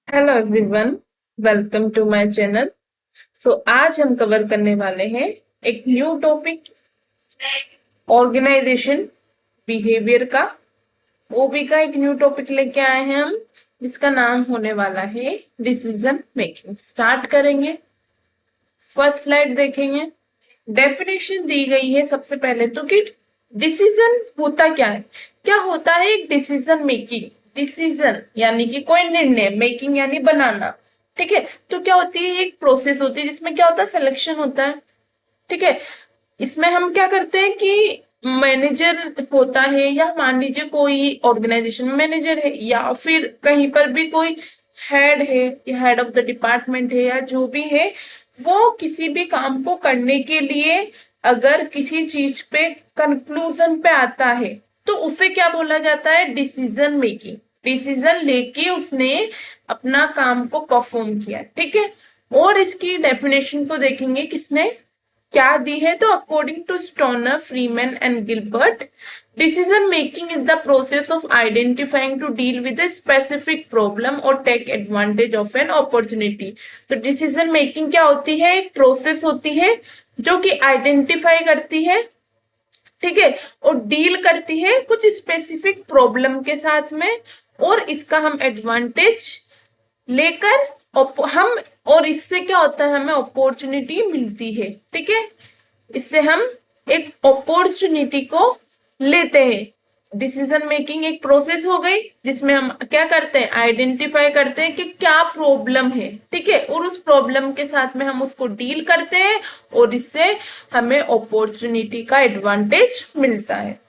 Hello everyone, welcome to my channel. आज हम cover करने वाले हैं एक न्यू टॉपिक, ऑर्गेनाइजेशन बिहेवियर का। ओबी का एक न्यू टॉपिक लेके आए हैं हम, जिसका नाम होने वाला है डिसीजन मेकिंग। स्टार्ट करेंगे। फर्स्ट स्लाइड देखेंगे। डेफिनेशन दी गई है सबसे पहले तो कि डिसीजन होता क्या है। क्या होता है एक डिसीजन मेकिंग। डिसीजन यानी कि कोई निर्णय, मेकिंग यानी बनाना। ठीक है, तो क्या होती है, एक प्रोसेस होती है जिसमें क्या होता है, सिलेक्शन होता है। ठीक है, इसमें हम क्या करते हैं कि मैनेजर होता है, या मान लीजिए कोई ऑर्गेनाइजेशन मैनेजर है, या फिर कहीं पर भी कोई हेड है, या हेड ऑफ द डिपार्टमेंट है, या जो भी है, वो किसी भी काम को करने के लिए अगर किसी चीज पे कंक्लूजन पे आता है तो उसे क्या बोला जाता है, डिसीजन मेकिंग। डिसीजन लेके उसने अपना काम को परफॉर्म किया। ठीक है, और इसकी डेफिनेशन को देखेंगे किसने क्या दी है। तो according to Stoner, Freeman and Gilbert, decision making is the process of identifying to deal with a specific problem और take advantage of an opportunity. तो डिसीजन मेकिंग क्या होती है, एक प्रोसेस होती है जो कि आइडेंटिफाई करती है, ठीक है, और डील करती है कुछ स्पेसिफिक प्रॉब्लम के साथ में, और इसका हम एडवांटेज लेकर हम, और इससे क्या होता है, हमें अपॉर्चुनिटी मिलती है। ठीक है, इससे हम एक अपॉर्चुनिटी को लेते हैं। डिसीजन मेकिंग एक प्रोसेस हो गई जिसमें हम क्या करते हैं, आइडेंटिफाई करते हैं कि क्या प्रॉब्लम है। ठीक है, और उस प्रॉब्लम के साथ में हम उसको डील करते हैं, और इससे हमें अपॉर्चुनिटी का एडवांटेज मिलता है।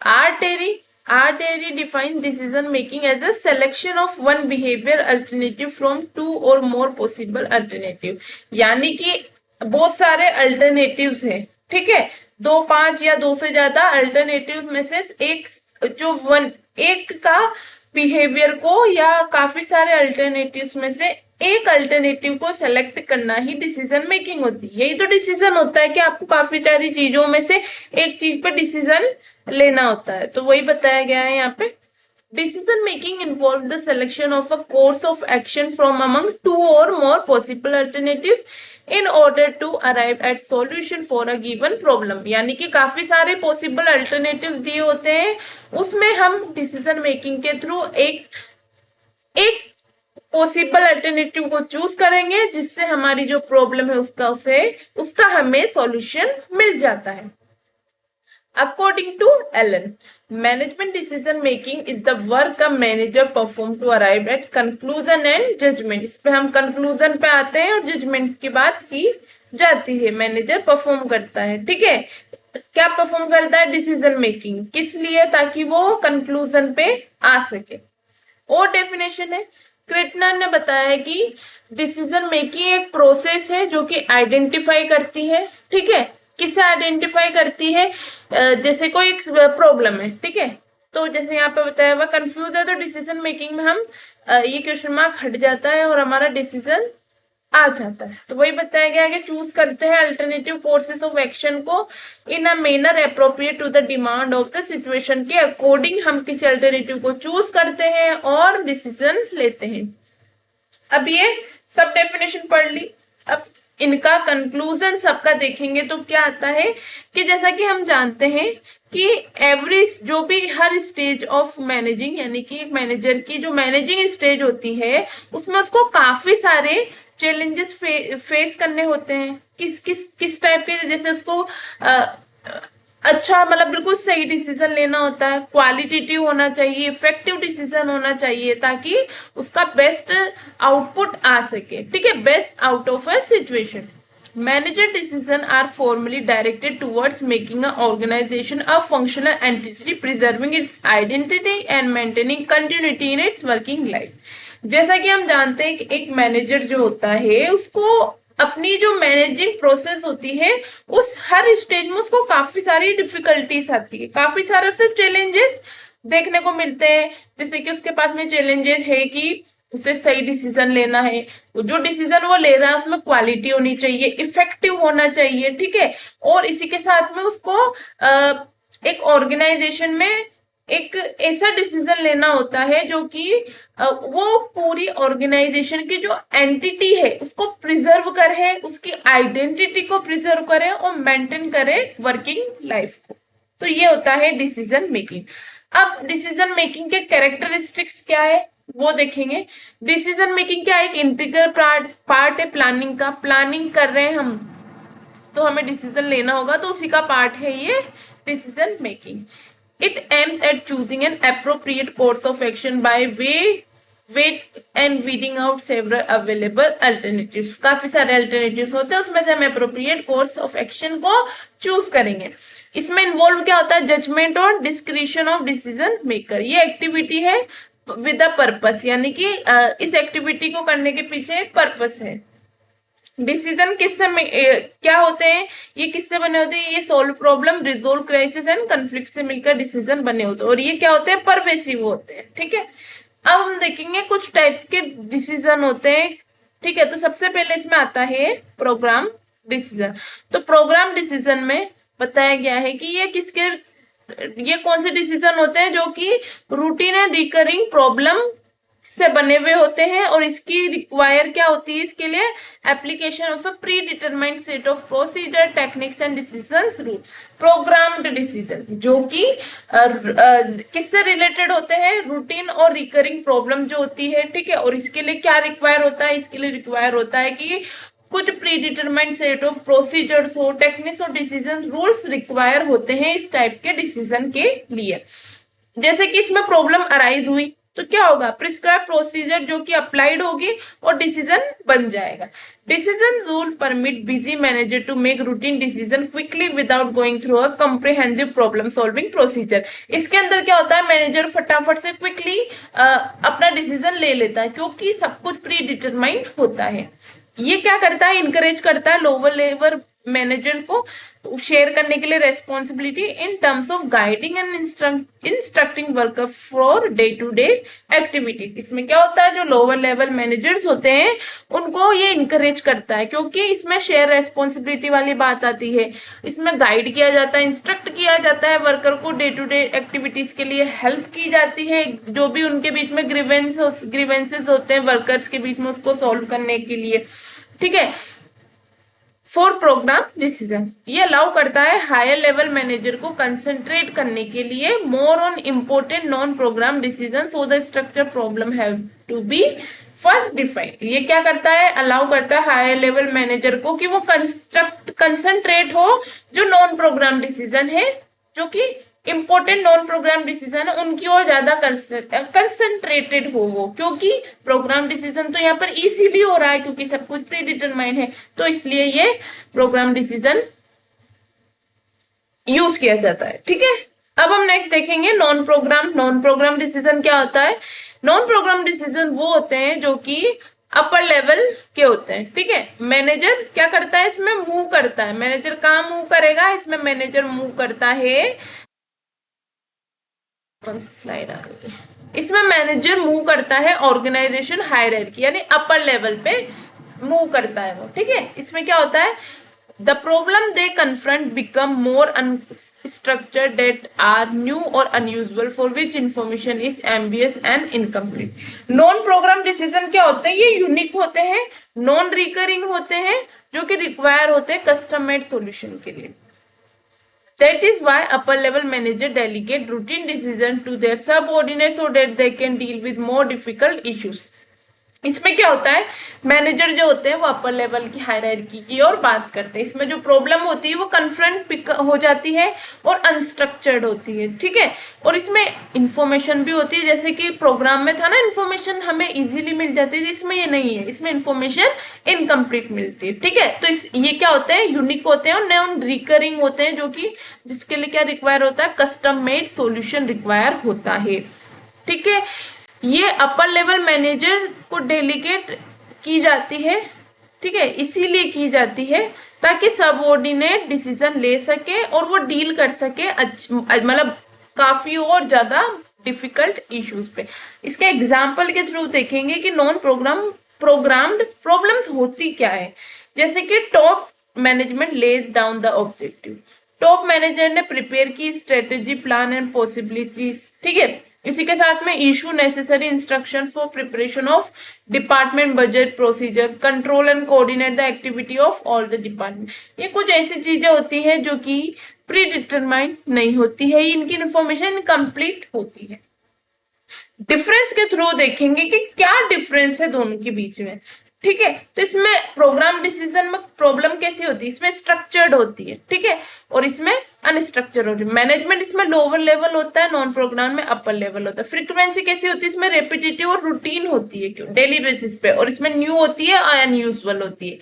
R. Terry. R. Terry defines decision making as the selection of one behavior alternative from two or more possible alternative। यानी कि बहुत सारे अल्टरनेटिव्स हैं। ठीक है, दो, पांच या दो से ज्यादा अल्टरनेटिव्स में से एक, जो वन, एक का बिहेवियर को, या काफी सारे अल्टरनेटिव्स में से एक अल्टरनेटिव को सेलेक्ट करना ही डिसीजन मेकिंग होती है। यही तो डिसीजन होता है कि आपको काफी सारी चीजों में से एक चीज पर डिसीजन लेना होता है। तो वही बताया गया है यहाँ पे। Decision making involve the selection of a course of action from among two और more possible alternatives in order to arrive at solution for a given problem. यानी कि काफी सारे पॉसिबल अल्टरनेटिव्स दिए होते हैं, उसमें हम डिसीजन मेकिंग के थ्रू एक एक पॉसिबल अल्टरनेटिव को चूज करेंगे, जिससे हमारी जो प्रॉब्लम है उसका हमें सॉल्यूशन मिल जाता है। According to Allen, management decision making is the work a manager perform to arrive at conclusion and judgment। इस पे हम conclusion पे आते हैं और judgment की बात की जाती है। मैनेजर परफॉर्म करता है, ठीक है, क्या परफॉर्म करता है, डिसीजन मेकिंग। किस लिए, ताकि वो कंक्लूजन पे आ सके। और डेफिनेशन है, क्रिटनर ने बताया है कि डिसीजन मेकिंग एक प्रोसेस है जो कि आइडेंटिफाई करती है। ठीक है, किसे आइडेंटिफाई करती है, जैसे कोई एक प्रॉब्लम है, ठीक है, तो जैसे यहाँ पे बताया हुआ कंफ्यूज है, तो डिसीजन मेकिंग में हम ये क्वेश्चन मार्क हट जाता है और हमारा डिसीजन आ जाता है। तो वही बताया गया कि चूज करते हैं अल्टरनेटिव कोर्सेज ऑफ एक्शन को in a manner appropriate to the demand of the situation के अकॉर्डिंग हम किसी अल्टरनेटिव को चूज करते हैं और डिसीजन लेते हैं। अब ये सब डेफिनेशन पढ़ ली, अब इनका कंक्लूजन सबका देखेंगे तो क्या आता है कि जैसा कि हम जानते हैं कि एवरी, जो भी हर स्टेज ऑफ मैनेजिंग, यानी कि एक मैनेजर की जो मैनेजिंग स्टेज होती है उसमें उसको काफी सारे चैलेंजेस फेस करने होते हैं। किस किस किस टाइप के, जैसे उसको अच्छा, मतलब बिल्कुल सही डिसीजन लेना होता है, क्वालिटेटिव होना चाहिए, इफेक्टिव डिसीजन होना चाहिए, ताकि उसका बेस्ट आउटपुट आ सके। ठीक है, best out of a situation. Manager decisions are formally directed towards making an organization a functional entity, preserving its identity and maintaining continuity in its working life। जैसा कि हम जानते हैं कि एक मैनेजर जो होता है उसको अपनी जो मैनेजिंग प्रोसेस होती है उस हर स्टेज में उसको काफी सारी डिफिकल्टीज आती है, काफी सारे उससे चैलेंजेस देखने को मिलते हैं। जैसे कि उसके पास में चैलेंजेस है कि उसे सही डिसीजन लेना है, जो डिसीजन वो ले रहा है उसमें क्वालिटी होनी चाहिए, इफेक्टिव होना चाहिए। ठीक है, और इसी के साथ में उसको एक ऑर्गेनाइजेशन में एक ऐसा डिसीजन लेना होता है जो कि वो पूरी ऑर्गेनाइजेशन की जो एंटिटी है उसको प्रिजर्व करे, उसकी आइडेंटिटी को प्रिजर्व करे और मेंटेन करे वर्किंग लाइफ को। तो ये होता है डिसीजन मेकिंग। अब डिसीजन मेकिंग के कैरेक्टरिस्टिक्स क्या है वो देखेंगे। डिसीजन मेकिंग क्या है, एक इंटीग्रल पार्ट है प्लानिंग का। प्लानिंग कर रहे हैं हम तो हमें डिसीजन लेना होगा, तो उसी का पार्ट है ये decision making. It aims at choosing an appropriate course of action by weight and weeding out several available alternatives। काफी सारे alternatives होते हैं, उसमें से हम appropriate course of action को choose करेंगे। इसमें इन्वॉल्व क्या होता है, जजमेंट और डिस्क्रिशन ऑफ डिसीजन मेकर। ये एक्टिविटी है विद अ पर्पस, यानी कि इस एक्टिविटी को करने के पीछे एक पर्पस है। डिसीजन किससे क्या होते हैं, ये किससे बने होते हैं, ये solve problem, resolve crisis and conflict से मिलकर डिसीजन बने होते हैं, और ये क्या होते हैं, परवेसिव होते हैं। ठीक है, अब हम देखेंगे कुछ टाइप्स के डिसीजन होते हैं। ठीक है, तो सबसे पहले इसमें आता है प्रोग्राम डिसीजन। तो प्रोग्राम डिसीजन में बताया गया है कि ये कौन से डिसीजन होते हैं जो कि रूटीन एंड रिकरिंग प्रॉब्लम से बने हुए होते हैं, और इसकी रिक्वायर क्या होती है, इसके लिए application of a pre determined set of procedure, techniques and decisions rule. Programmed decision जो कि किससे रिलेटेड होते हैं, रूटीन और रिकरिंग प्रॉब्लम जो होती है। ठीक है, और इसके लिए क्या रिक्वायर होता है, इसके लिए रिक्वायर होता है कि कुछ pre determined set of procedures हो, टेक्निक्स और डिसीजन रूल्स रिक्वायर होते हैं इस टाइप के डिसीजन के लिए। जैसे कि इसमें प्रॉब्लम अराइज हुई तो क्या होगा, प्रिस्क्राइब प्रोसीजर जो कि अप्लाइड होगी और डिसीजन बन जाएगा। Decision rule permit busy manager to make routine decision quickly without going through a comprehensive problem solving procedure. इसके अंदर क्या होता है, मैनेजर फटाफट से क्विकली अपना डिसीजन ले लेता है क्योंकि सब कुछ प्री डिटरमाइंड होता है। ये क्या करता है, इनकरेज करता है लोअर लेवल मैनेजर को शेयर करने के लिए responsibility in terms of guiding and instructing worker for day to day activities. इसमें क्या होता है, जो लोअर लेवल मैनेजर्स होते हैं उनको ये इनकरेज करता है क्योंकि इसमें शेयर रेस्पॉन्सिबिलिटी वाली बात आती है। इसमें गाइड किया जाता है, इंस्ट्रक्ट किया जाता है वर्कर को, डे टू डे एक्टिविटीज के लिए हेल्प की जाती है, जो भी उनके बीच में ग्रीवेंसेस होते हैं वर्कर्स के बीच में उसको सॉल्व करने के लिए। ठीक है, फॉर प्रोग्राम डिसीजन ये अलाउ करता है हायर लेवल मैनेजर को कंसंट्रेट करने के लिए more on important non programme decision so the structure problem have to be first defined. ये क्या करता है, अलाउ करता है हायर लेवल मैनेजर को कि वो कंसंट्रेट हो जो नॉन प्रोग्राम डिसीजन है, जो कि इंपॉर्टेंट नॉन प्रोग्राम डिसीजन है उनकी ओर ज्यादा कंसंट्रेटेड हो वो, क्योंकि प्रोग्राम डिसीजन तो यहाँ पर इजीली हो रहा है क्योंकि सब कुछ प्री डिटरमाइंड है, तो इसलिए ये प्रोग्राम डिसीजन यूज किया जाता है। ठीक है, अब हम नेक्स्ट देखेंगे नॉन प्रोग्राम डिसीजन क्या होता है। नॉन प्रोग्राम डिसीजन वो होते हैं जो कि अपर लेवल के होते हैं। ठीक है, मैनेजर क्या करता है, इसमें मूव करता है। मैनेजर कहाँ मूव करेगा, इसमें मैनेजर मूव करता है, कौन सी स्लाइड आ रही है, इसमें मैनेजर मूव करता है ऑर्गेनाइजेशन हायरार्की यानी अपर लेवल पे मूव करता है वो। ठीक है, इसमें क्या होता है, the problem they confront become more unstructured that are new और unusual for which information is ambiguous and incomplete. Non programme decision क्या होते हैं, ये यूनिक होते हैं, नॉन रिकरिंग होते हैं, जो कि रिक्वायर होते हैं कस्टम मेड सोल्यूशन के लिए। That is why upper level manager delegate routine decision to their subordinates so that they can deal with more difficult issues। इसमें क्या होता है, मैनेजर जो होते हैं वो अपर लेवल की हायरार्की की और बात करते हैं। इसमें जो प्रॉब्लम होती है वो कन्फ्रंट हो जाती है और अनस्ट्रक्चर्ड होती है। ठीक है, और इसमें इंफॉर्मेशन भी होती है, जैसे कि प्रोग्राम में था ना इंफॉर्मेशन हमें इजीली मिल जाती है, इसमें ये नहीं है, इसमें इंफॉर्मेशन इनकम्प्लीट मिलती है। ठीक है, तो ये क्या होते हैं, यूनिक होते हैं और नॉन रिकरिंग होते हैं, जो कि जिसके लिए क्या रिक्वायर होता है, कस्टम मेड सोल्यूशन रिक्वायर होता है। ठीक है, ये अपर लेवल मैनेजर को डेलीगेट की जाती है। ठीक है, इसीलिए की जाती है ताकि सबऑर्डिनेट डिसीजन ले सके और वो डील कर सके मतलब काफी और ज्यादा डिफिकल्ट इश्यूज पे। इसके एग्जाम्पल के थ्रू देखेंगे कि नॉन प्रोग्राम्ड प्रॉब्लम्स होती क्या है। जैसे कि top management lays down the objective, top manager ने प्रिपेयर की स्ट्रेटेजी, प्लान एंड पॉसिबिलिटीज, ठीक है। इसी के साथ में issue necessary instructions for preparation of department budget procedure, control and coordinate the activity of all the department. ये कुछ ऐसी चीजें होती है जो कि प्री डिटरमाइंड नहीं होती है, इनकी इंफॉर्मेशन इनकम्प्लीट होती है। डिफरेंस के थ्रू देखेंगे कि क्या डिफरेंस है दोनों के बीच में, ठीक है। तो इसमें प्रोग्राम डिसीजन में प्रॉब्लम कैसी होती है, इसमें स्ट्रक्चर्ड होती है, ठीक है, और इसमें अनस्ट्रक्चर्ड होती है। मैनेजमेंट इसमें लोअर लेवल होता है, नॉन प्रोग्राम में अपर लेवल होता है। फ्रीक्वेंसी कैसी होती है, इसमें रेपिटेटिव और रूटीन होती है, क्यों, डेली बेसिस पे, और इसमें न्यू होती है, अनयूजुअल होती है।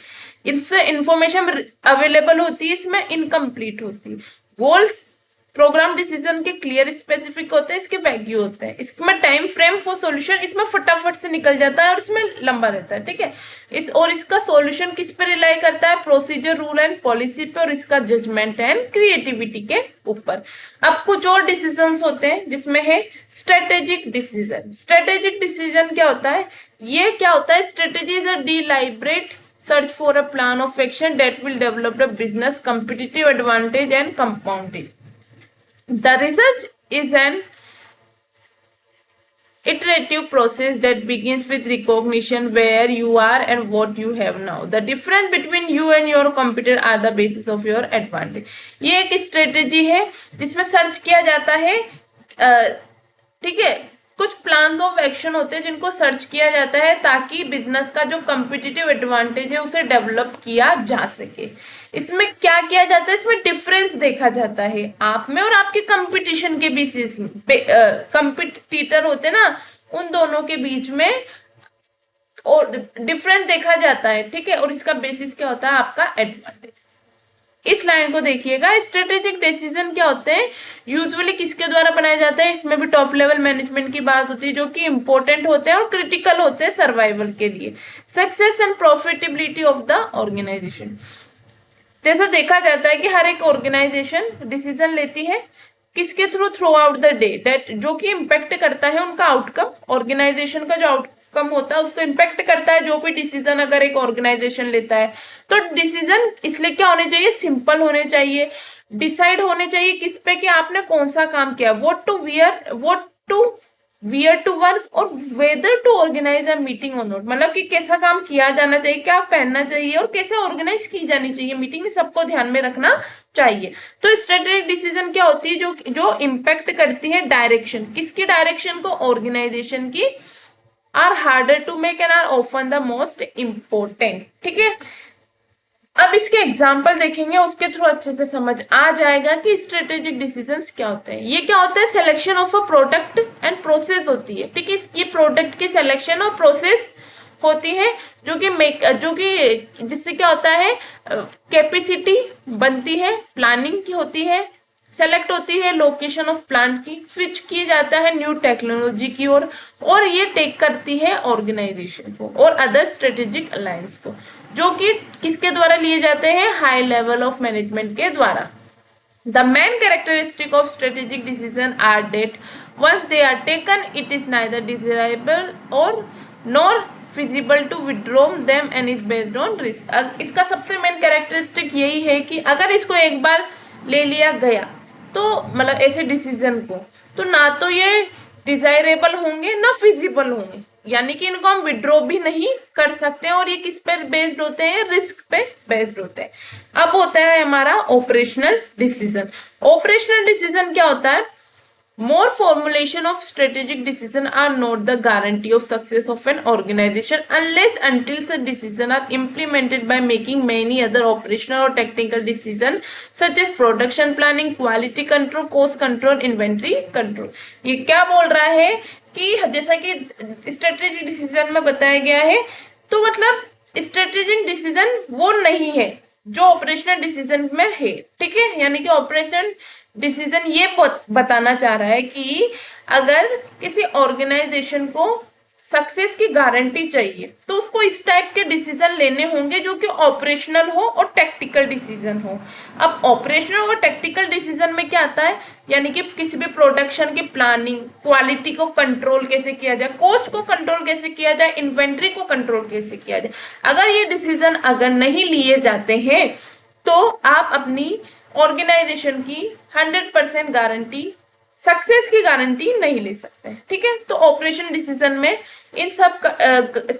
इससे इंफॉर्मेशन अवेलेबल होती है, इसमें इनकम्प्लीट होती है। गोल्स प्रोग्राम डिसीजन के क्लियर स्पेसिफिक होते हैं, इसके वैग्यू होते हैं। इसमें टाइम फ्रेम फॉर सॉल्यूशन इसमें फटाफट से निकल जाता है और इसमें लंबा रहता है, ठीक है। इसका सॉल्यूशन किस पे रिलाई करता है, प्रोसीजर, रूल एंड पॉलिसी पे, और इसका जजमेंट एंड क्रिएटिविटी के ऊपर। अब कुछ और डिसीजंस होते हैं जिसमें है स्ट्रेटेजिक डिसीजन। स्ट्रेटेजिक डिसीजन क्या होता है, ये क्या होता है, strategy is a deliberate search for a plan of action that will develop the business competitive advantage and compound it. The research is an iterative process that begins with recognition where you are and what you have now. The difference between you and your competitor are the basis of your advantage. ये एक strategy है जिसमें search किया जाता है, ठीक है। कुछ प्लान ऑफ एक्शन होते हैं जिनको सर्च किया जाता है ताकि बिजनेस का जो कम्पिटिटिव एडवांटेज है उसे डेवलप किया जा सके। इसमें क्या किया जाता है, इसमें डिफरेंस देखा जाता है आप में और आपके कंपटीशन के बेसिस पे, कंपटीटर होते हैं ना, उन दोनों के बीच में और डिफरेंस देखा जाता है, ठीक है। और इसका बेसिस क्या होता है, आपका एडवांटेज। इस लाइन को देखिएगा, स्ट्रेटेजिक डिसीजन क्या होते हैं, यूजुअली किसके द्वारा बनाए जाते हैं, इसमें भी टॉप लेवल मैनेजमेंट की बात होती है, जो कि इंपॉर्टेंट होते हैं और क्रिटिकल होते हैं सर्वाइवल के लिए, success and profitability of the organisation. जैसा देखा जाता है कि हर एक ऑर्गेनाइजेशन डिसीजन लेती है किसके throughout the day, that जो कि इम्पैक्ट करता है उनका आउटकम, ऑर्गेनाइजेशन का जो आउटकम होता है उसको इम्पैक्ट करता है जो भी डिसीजन अगर एक ऑर्गेनाइजेशन लेता है। तो डिसीजन इसलिए क्या होने चाहिए, सिंपल होने चाहिए, डिसाइड होने चाहिए किस पे कि आपने कौन सा काम किया, what to wear to work और whether to organise a meeting और नॉट, मतलब कि कैसा काम किया जाना चाहिए, क्या पहनना चाहिए और कैसे ऑर्गेनाइज की जानी चाहिए मीटिंग, सबको ध्यान में रखना चाहिए। तो स्ट्रेटेजिक डिसीजन क्या होती है, जो इम्पैक्ट करती है डायरेक्शन, किसकी डायरेक्शन को, ऑर्गेनाइजेशन की, are harder to make and are often the most important, ठीक है। अब इसके एग्जाम्पल देखेंगे, उसके थ्रू अच्छे से समझ आ जाएगा कि स्ट्रेटेजिक डिसीजंस क्या होते हैं। ये क्या होता है, selection of a product and process होती है, ठीक है। ये प्रोडक्ट की सिलेक्शन और प्रोसेस होती है जो कि जिससे क्या होता है, कैपेसिटी बनती है, प्लानिंग की होती है, सेलेक्ट होती है लोकेशन ऑफ प्लांट की, स्विच किया जाता है न्यू टेक्नोलॉजी की ओर, और ये टेक करती है ऑर्गेनाइजेशन को और अदर स्ट्रेटेजिक अलायंस को, जो कि किसके द्वारा लिए जाते हैं, हाई लेवल ऑफ मैनेजमेंट के द्वारा। The main characteristic of strategic decision are that once they are taken, it is neither desirable or nor feasible to withdraw them and is based on risk. इसका सबसे main characteristic यही है कि अगर इसको एक बार ले लिया गया तो मतलब ऐसे डिसीजन को, तो ना तो ये डिजायरेबल होंगे ना फिजिबल होंगे, यानी कि इनको हम विड्रॉ भी नहीं कर सकते और ये किस पर बेस्ड होते हैं, रिस्क पे बेस्ड होते हैं। अब होता है हमारा ऑपरेशनल डिसीजन। ऑपरेशनल डिसीजन क्या होता है, more formulation of strategic decision are not the guarantee of success of an organization unless until such decision are implemented by making many other operational or tactical decision such as production planning, quality control, cost control, inventory control। ये क्या बोल रहा है कि जैसा कि strategic decision में बताया गया है, तो मतलब स्ट्रेटेजिक डिसीजन वो नहीं है जो ऑपरेशनल डिसीजन में है, ठीक है। यानी कि ऑपरेशन डिसीजन ये बताना चाह रहा है कि अगर किसी ऑर्गेनाइजेशन को सक्सेस की गारंटी चाहिए तो उसको इस टाइप के डिसीजन लेने होंगे जो कि ऑपरेशनल हो और टैक्टिकल डिसीजन हो। अब ऑपरेशनल और टैक्टिकल डिसीजन में क्या आता है, यानी कि किसी भी प्रोडक्शन की प्लानिंग, क्वालिटी को कंट्रोल कैसे किया जाए, कॉस्ट को कंट्रोल कैसे किया जाए, इन्वेंट्री को कंट्रोल कैसे किया जाए। अगर ये डिसीजन अगर नहीं लिए जाते हैं तो आप अपनी ऑर्गेनाइजेशन की 100% गारंटी, सक्सेस की गारंटी नहीं ले सकते। ठीक है, तो ऑपरेशन डिसीजन में इन सब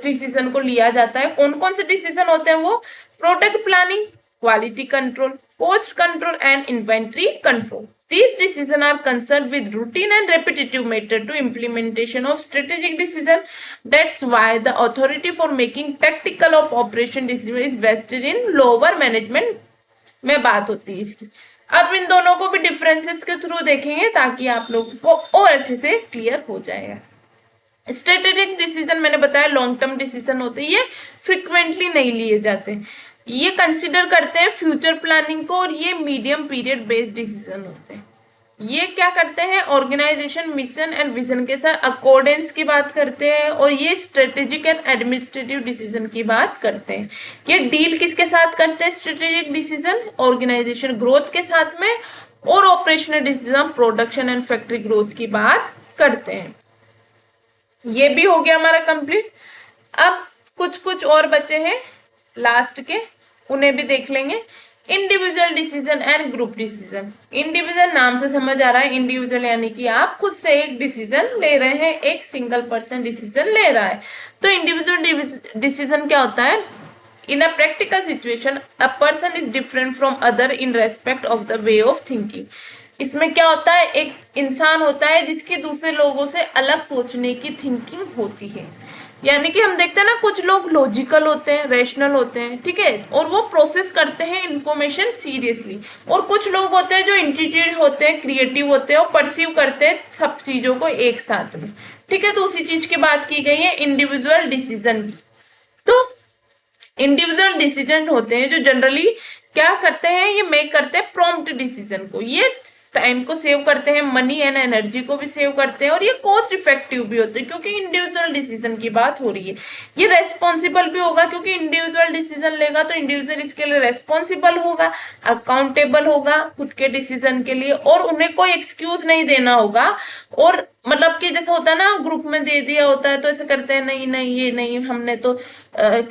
डिसीजन को लिया जाता है। कौन कौन से डिसीजन होते हैं वो? Product planning, quality control, cost control and inventory control. These decisions are concerned with routine and repetitive method to implementation of strategic decision. That's why the authority for making tactical of operation decision is vested in lower management में बात होती है इसकी। अब इन दोनों को भी differences के थ्रू देखेंगे ताकि आप लोगों को और अच्छे से क्लियर हो जाएगा। स्ट्रेटेजिक डिसीजन मैंने बताया लॉन्ग टर्म डिसीजन होते हैं, ये फ्रिक्वेंटली नहीं लिए जाते, ये कंसिडर करते हैं फ्यूचर प्लानिंग को, और ये मीडियम पीरियड बेस्ड डिसीजन होते हैं। ये क्या करते हैं? ऑर्गेनाइजेशन मिशन एंड विजन के साथ अकॉर्डेंस की बात करते हैं, और ये स्ट्रेटेजिक एंड एडमिनिस्ट्रेटिव डिसीजन की बात करते हैं। ये डील किसके साथ करते हैं? स्ट्रेटेजिक डिसीजन ऑर्गेनाइजेशन ग्रोथ के साथ में, और operational decision production and factory growth की बात करते हैं। ये भी हो गया हमारा कंप्लीट। अब कुछ कुछ और बचे हैं लास्ट के, उन्हें भी देख लेंगे। Individual decision and group decision. Individual नाम से समझ आ रहा है, इंडिविजुअल यानी कि आप खुद से एक डिसीजन ले रहे हैं, एक सिंगल पर्सन डिसीजन ले रहा है। तो इंडिविजुअल डिसीजन क्या होता है? In a practical situation a person is different from other in respect of the way of thinking. इसमें क्या होता है? एक इंसान होता है जिसकी दूसरे लोगों से अलग सोचने की थिंकिंग होती है। यानी कि हम देखते हैं ना, कुछ लोग लॉजिकल होते हैं, रैशनल होते हैं, ठीक है, और वो प्रोसेस करते हैं इंफॉर्मेशन सीरियसली, और कुछ लोग होते हैं जो इंट्यूटिव होते हैं, क्रिएटिव होते हैं, और परसीव करते हैं सब चीजों को एक साथ में। ठीक है, तो उसी चीज की बात की गई है इंडिविजुअल डिसीजन की। तो इंडिविजुअल डिसीजन होते हैं जो जनरली क्या करते हैं? ये मेक करते हैं प्रॉम्प्ट डिसीजन को, ये टाइम को सेव करते हैं, मनी एंड एनर्जी को भी सेव करते हैं, और ये कॉस्ट इफेक्टिव भी होते हैं क्योंकि इंडिविजुअल डिसीजन की बात हो रही है। ये रेस्पॉन्सिबल भी होगा क्योंकि इंडिविजुअल डिसीजन लेगा तो इंडिविजुअल इसके लिए रेस्पॉन्सिबल होगा, अकाउंटेबल होगा खुद के डिसीजन के लिए, और उन्हें कोई एक्सक्यूज नहीं देना होगा। और मतलब कि जैसे होता है ना, ग्रुप में दे दिया होता है तो ऐसे करते हैं, नहीं नहीं ये नहीं, हमने तो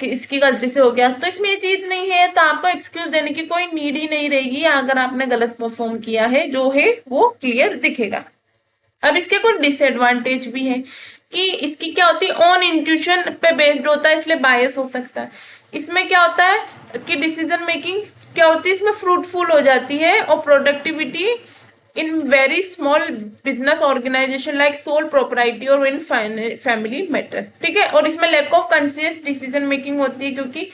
इसकी गलती से हो गया, तो इसमें ये चीज नहीं है, तो आपको एक्सक्यूज देने की कोई नीड ही नहीं रहेगी अगर आपने गलत परफॉर्म किया है, जो है वो क्लियर दिखेगा। अब इसके कुछ डिसएडवांटेज भी है कि इसकी क्या होती है? ऑन इंट्यूशन पे बेस्ड होता है, इसलिए बायस हो सकता है। इसमें क्या होता है कि डिसीजन मेकिंग क्या होती है, इसमें फ्रूटफुल हो जाती है, और productivity in very small business organisation like sole proprietary और इन फैमिली मैटर। ठीक है, और इसमें lack of conscious decision making होती है क्योंकि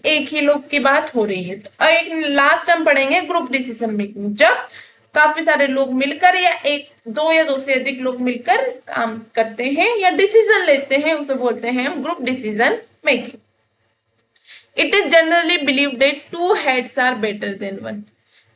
एक ही लोग की बात हो रही है। तो एक लास्ट हम पढ़ेंगे ग्रुप डिसीजन मेकिंग, जब काफी सारे लोग मिलकर या एक दो या दो से अधिक लोग मिलकर काम करते हैं या डिसीजन लेते हैं, उसे बोलते हैं हम group decision making. It is generally believe that two heads are better than one.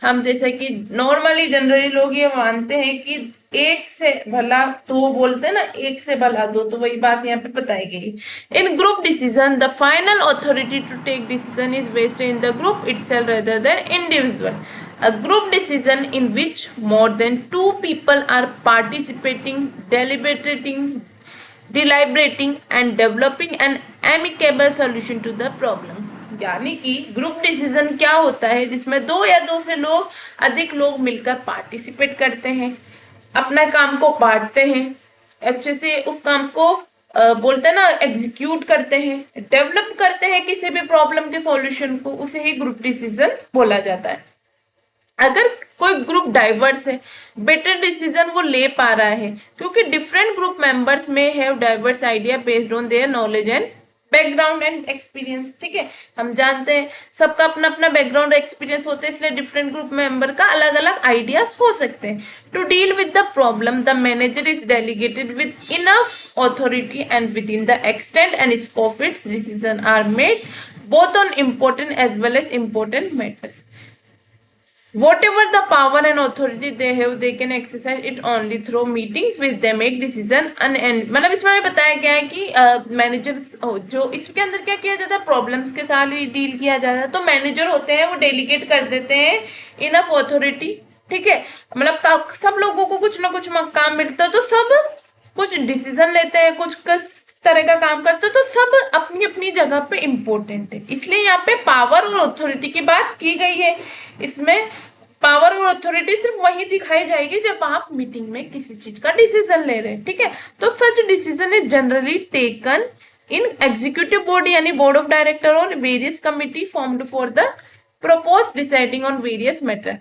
हम जैसे कि नॉर्मली जनरली लोग ये मानते हैं कि एक से भला दो, बोलते हैं ना, एक से भला दो, तो वही बात यहाँ पे बताई गई। In group decision the final authority to take decision is based in the group itself rather than individual. A group decision in which more than two people are participating, deliberating and developing an amicable solution to the problem। यानी कि group decision क्या होता है? जिसमें दो या दो से लोग अधिक लोग मिलकर पार्टिसिपेट करते हैं, अपना काम को बांटते हैं, अच्छे से उस काम को बोलते हैं ना एग्जीक्यूट करते हैं, डेवलप करते हैं किसी भी प्रॉब्लम के सॉल्यूशन को, उसे ही ग्रुप डिसीजन बोला जाता है। अगर कोई ग्रुप डाइवर्स है, बेटर डिसीजन वो ले पा रहा है क्योंकि डिफरेंट ग्रुप मेंबर्स में have diverse idea based on their knowledge and background and experience. ठीक है, हम जानते हैं सबका अपना अपना बैकग्राउंड एक्सपीरियंस होता है, इसलिए डिफरेंट ग्रुप मेंबर का अलग अलग आइडियाज हो सकते हैं। To deal with the problem the manager is delegated with enough authority and within the extent and scope its decision are made both on important as well as important matters. Whatever the power and authority they have, they can exercise it only through meetings which they make decision and मतलब इसमें हमें बताया गया है कि manager जो इसके अंदर क्या किया जाता है, प्रॉब्लम्स के साथ ही डील किया जाता है। तो मैनेजर होते हैं वो डेलीगेट कर देते हैं इनफ अथॉरिटी। ठीक है, मतलब सब लोगों को कुछ ना कुछ काम मिलता है तो सब कुछ डिसीजन लेते हैं, कुछ तरह का काम करते हैं, तो सब अपनी अपनी जगह पे इम्पोर्टेंट है, इसलिए यहाँ पे पावर और अथॉरिटी की बात की गई है। इसमें पावर और अथॉरिटी सिर्फ वही दिखाई जाएगी जब आप मीटिंग में किसी चीज का डिसीजन ले रहे हैं, ठीक है। तो such decision is generally taken in executive board यानी बोर्ड ऑफ डायरेक्टर और various committee formed for the purpose deciding on various matter.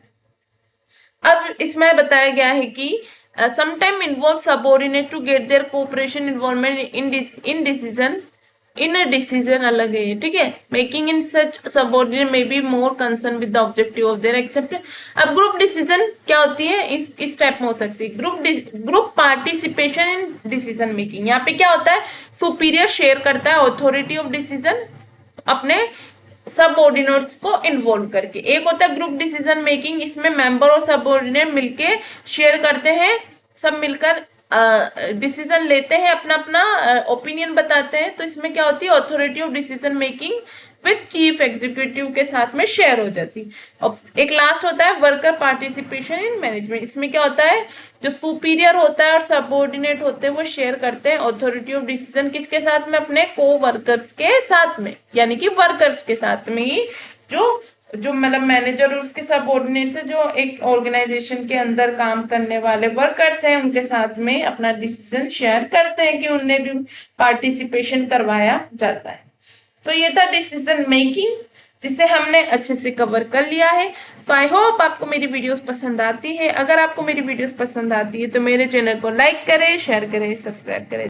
अब इसमें बताया गया है कि sometime involve subordinate to get their cooperation involvement in decision in a decision अलग है, ठीक है। Making in such subordinate may be more concern with the objective of their except. अब ग्रुप डिसीजन क्या होती है, इस टाइप में हो सकती है। Group participation in decision making, यहाँ पे क्या होता है, सुपीरियर शेयर करता है अथॉरिटी ऑफ डिसीजन अपने सबऑर्डिनेट्स को इन्वॉल्व करके। एक होता है ग्रुप डिसीजन मेकिंग, इसमें मेंबर और सबऑर्डिनेट मिलके शेयर करते हैं, सब मिलकर डिसीजन लेते हैं, अपना अपना ओपिनियन बताते हैं। तो इसमें क्या होती है, authority of decision making with chief executive के साथ में शेयर हो जाती। और एक लास्ट होता है वर्कर पार्टिसिपेशन इन मैनेजमेंट, इसमें क्या होता है, जो सुपीरियर होता है और सबऑर्डिनेट होते हैं वो शेयर करते हैं अथॉरिटी ऑफ डिसीजन किसके साथ में, अपने को वर्कर्स के साथ में, यानी कि वर्कर्स के साथ में ही जो जो मतलब मैनेजर और उसके सबऑर्डिनेट से जो एक ऑर्गेनाइजेशन के अंदर काम करने वाले वर्कर्स हैं उनके साथ में अपना डिसीजन शेयर करते हैं कि उन्हें भी पार्टिसिपेशन करवाया जाता है। तो ये था डिसीजन मेकिंग, जिसे हमने अच्छे से कवर कर लिया है। सो आई होप आपको मेरी वीडियोस पसंद आती है। अगर आपको मेरी वीडियोस पसंद आती है तो मेरे चैनल को लाइक करें, शेयर करें, सब्सक्राइब करें।